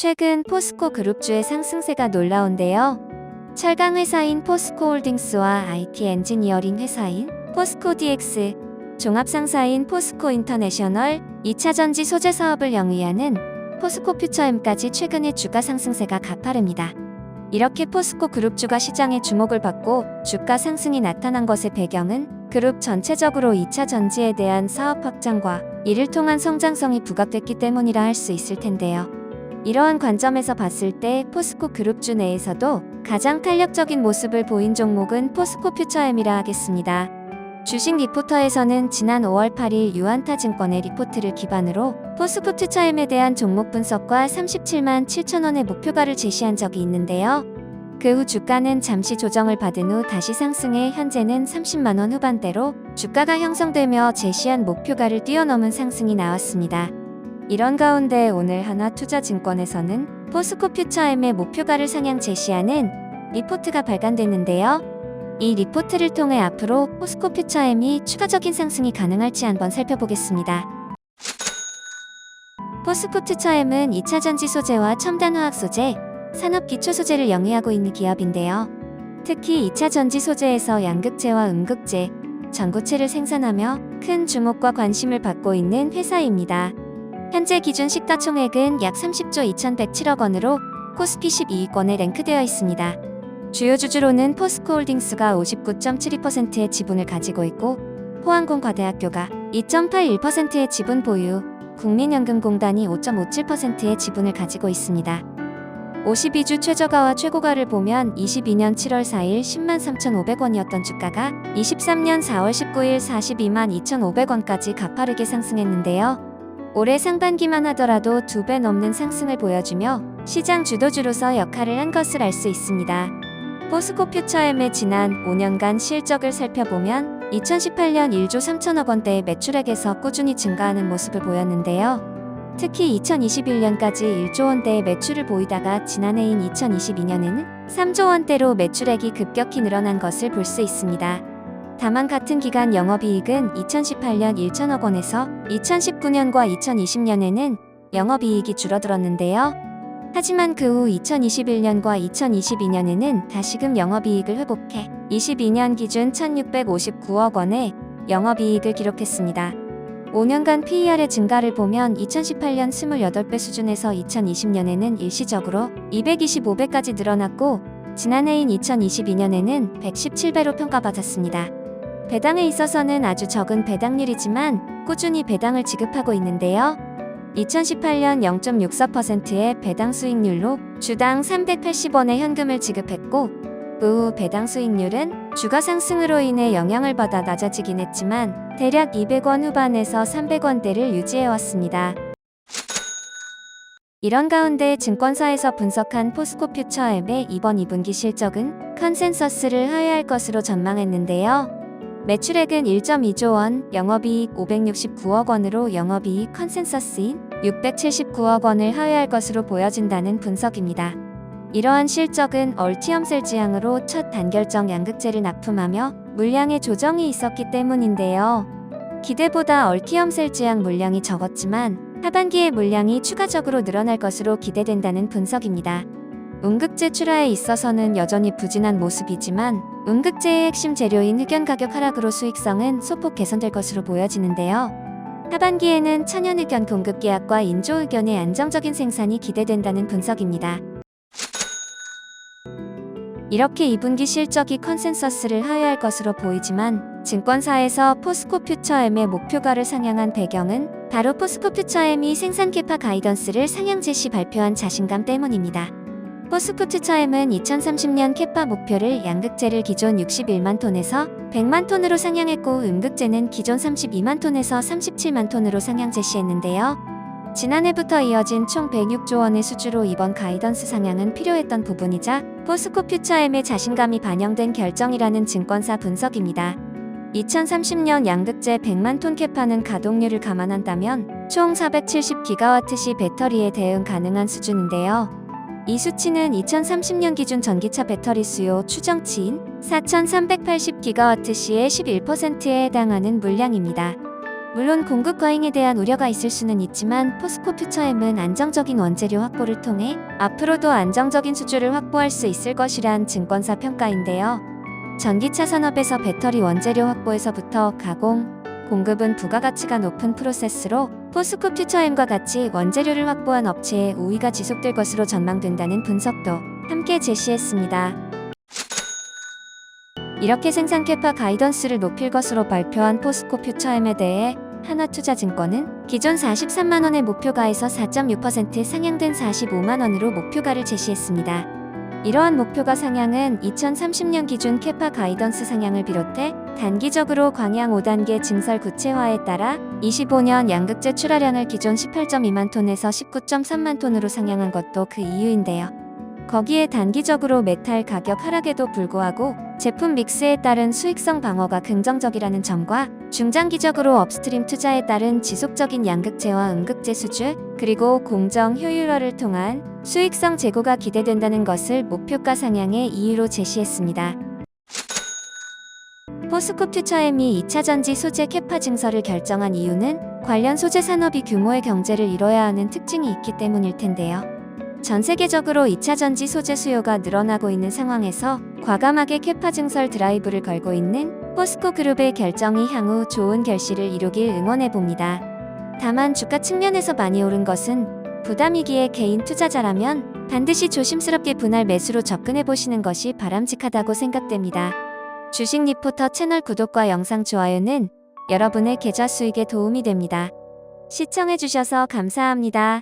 최근 포스코 그룹주의 상승세가 놀라운데요. 철강 회사인 포스코홀딩스와 IT 엔지니어링 회사인 포스코 DX, 종합상사인 포스코 인터내셔널, 2차전지 소재 사업을 영위하는 포스코 퓨처엠까지 최근의 주가 상승세가 가파릅니다. 이렇게 포스코 그룹주가 시장의 주목을 받고 주가 상승이 나타난 것의 배경은 그룹 전체적으로 2차 전지에 대한 사업 확장과 이를 통한 성장성이 부각됐기 때문이라 할 수 있을 텐데요. 이러한 관점에서 봤을 때 포스코 그룹주 내에서도 가장 탄력적인 모습을 보인 종목은 포스코 퓨처엠이라 하겠습니다. 주식 리포터에서는 지난 5월 8일 유안타증권의 리포트를 기반으로 포스코 퓨처엠에 대한 종목 분석과 37만 7천원의 목표가를 제시한 적이 있는데요. 그 후 주가는 잠시 조정을 받은 후 다시 상승해 현재는 30만원 후반대로 주가가 형성되며 제시한 목표가를 뛰어넘은 상승이 나왔습니다. 이런 가운데 오늘 하나투자증권에서는 포스코 퓨처엠의 목표가를 상향 제시하는 리포트가 발간됐는데요. 이 리포트를 통해 앞으로 포스코 퓨처엠이 추가적인 상승이 가능할지 한번 살펴보겠습니다. 포스코 퓨처엠은 2차전지 소재와 첨단화학 소재, 산업기초소재를 영위하고 있는 기업인데요. 특히 2차전지 소재에서 양극재와 음극재, 전구체를 생산하며 큰 주목과 관심을 받고 있는 회사입니다. 현재 기준 시가총액은 약 30조 2107억 원으로 코스피 12위권에 랭크되어 있습니다. 주요 주주로는 포스코홀딩스가 59.72%의 지분을 가지고 있고 포항공과대학교가 2.81%의 지분 보유, 국민연금공단이 5.57%의 지분을 가지고 있습니다. 52주 최저가와 최고가를 보면 22년 7월 4일 103,500원이었던 주가가 23년 4월 19일 42만 2,500원까지 가파르게 상승했는데요. 올해 상반기만 하더라도 2배 넘는 상승을 보여주며 시장 주도주로서 역할을 한 것을 알 수 있습니다. 포스코 퓨처엠의 지난 5년간 실적을 살펴보면 2018년 1조 3천억 원대의 매출액에서 꾸준히 증가하는 모습을 보였는데요. 특히 2021년까지 1조 원대의 매출을 보이다가 지난해인 2022년에는 3조 원대로 매출액이 급격히 늘어난 것을 볼 수 있습니다. 다만 같은 기간 영업이익은 2018년 1천억 원에서 2019년과 2020년에는 영업이익이 줄어들었는데요. 하지만 그 후 2021년과 2022년에는 다시금 영업이익을 회복해 22년 기준 1,659억 원의 영업이익을 기록했습니다. 5년간 PER의 증가를 보면 2018년 28배 수준에서 2020년에는 일시적으로 225배까지 늘어났고 지난해인 2022년에는 117배로 평가받았습니다. 배당에 있어서는 아주 적은 배당률이지만 꾸준히 배당을 지급하고 있는데요. 2018년 0.64%의 배당 수익률로 주당 380원의 현금을 지급했고 그 후 배당 수익률은 주가 상승으로 인해 영향을 받아 낮아지긴 했지만 대략 200원 후반에서 300원대를 유지해왔습니다. 이런 가운데 증권사에서 분석한 포스코 퓨처엠의 이번 2분기 실적은 컨센서스를 하회할 것으로 전망했는데요. 매출액은 1.2조 원, 영업이익 569억 원으로 영업이익 컨센서스인 679억 원을 하회할 것으로 보여진다는 분석입니다. 이러한 실적은 얼티엄셀 지향으로 첫 단결정 양극재를 납품하며 물량의 조정이 있었기 때문인데요. 기대보다 얼티엄셀 지향 물량이 적었지만 하반기에 물량이 추가적으로 늘어날 것으로 기대된다는 분석입니다. 음극재 출하에 있어서는 여전히 부진한 모습이지만 음극재의 핵심 재료인 흑연 가격 하락으로 수익성은 소폭 개선될 것으로 보여지는데요. 하반기에는 천연흑연 공급 계약과 인조흑연의 안정적인 생산이 기대된다는 분석입니다. 이렇게 2분기 실적이 컨센서스를 하회할 것으로 보이지만 증권사에서 포스코 퓨처엠의 목표가를 상향한 배경은 바로 포스코 퓨처엠이 생산 캐파 가이던스를 상향 제시 발표한 자신감 때문입니다. 포스코 퓨처엠은 2030년 캐파 목표를 양극재를 기존 61만 톤에서 100만 톤으로 상향했고 음극재는 기존 32만 톤에서 37만 톤으로 상향 제시했는데요. 지난해부터 이어진 총 106조 원의 수주로 이번 가이던스 상향은 필요했던 부분이자 포스코 퓨처엠의 자신감이 반영된 결정이라는 증권사 분석입니다. 2030년 양극재 100만 톤 캐파는 가동률을 감안한다면 총 470기가와트 시 배터리에 대응 가능한 수준인데요. 이 수치는 2030년 기준 전기차 배터리 수요 추정치인 4380기가와트 시의 11%에 해당하는 물량입니다. 물론 공급 과잉에 대한 우려가 있을 수는 있지만 포스코 퓨처엠은 안정적인 원재료 확보를 통해 앞으로도 안정적인 수주를 확보할 수 있을 것이란 증권사 평가인데요. 전기차 산업에서 배터리 원재료 확보에서부터 가공, 공급은 부가가치가 높은 프로세스로 포스코 퓨처엠과 같이 원재료를 확보한 업체의 우위가 지속될 것으로 전망된다는 분석도 함께 제시했습니다. 이렇게 생산 캐파 가이던스를 높일 것으로 발표한 포스코 퓨처엠에 대해 하나투자증권은 기존 43만원의 목표가에서 4.6% 상향된 45만원으로 목표가를 제시했습니다. 이러한 목표가 상향은 2030년 기준 캐파 가이던스 상향을 비롯해 단기적으로 광양 5단계 증설 구체화에 따라 25년 양극재 출하량을 기존 18.2만 톤에서 19.3만 톤으로 상향한 것도 그 이유인데요. 거기에 단기적으로 메탈 가격 하락에도 불구하고 제품 믹스에 따른 수익성 방어가 긍정적이라는 점과 중장기적으로 업스트림 투자에 따른 지속적인 양극재와 음극재 수주, 그리고 공정 효율화를 통한 수익성 제고가 기대된다는 것을 목표가 상향의 이유로 제시했습니다. 포스코 퓨처엠이 2차전지 소재 캐파 증설을 결정한 이유는 관련 소재 산업이 규모의 경제를 이뤄야 하는 특징이 있기 때문일 텐데요. 전 세계적으로 2차전지 소재 수요가 늘어나고 있는 상황에서 과감하게 캐파 증설 드라이브를 걸고 있는 포스코 그룹의 결정이 향후 좋은 결실을 이루길 응원해봅니다. 다만 주가 측면에서 많이 오른 것은 부담이기에 개인 투자자라면 반드시 조심스럽게 분할 매수로 접근해보시는 것이 바람직하다고 생각됩니다. 주식 리포터 채널 구독과 영상 좋아요는 여러분의 계좌 수익에 도움이 됩니다. 시청해주셔서 감사합니다.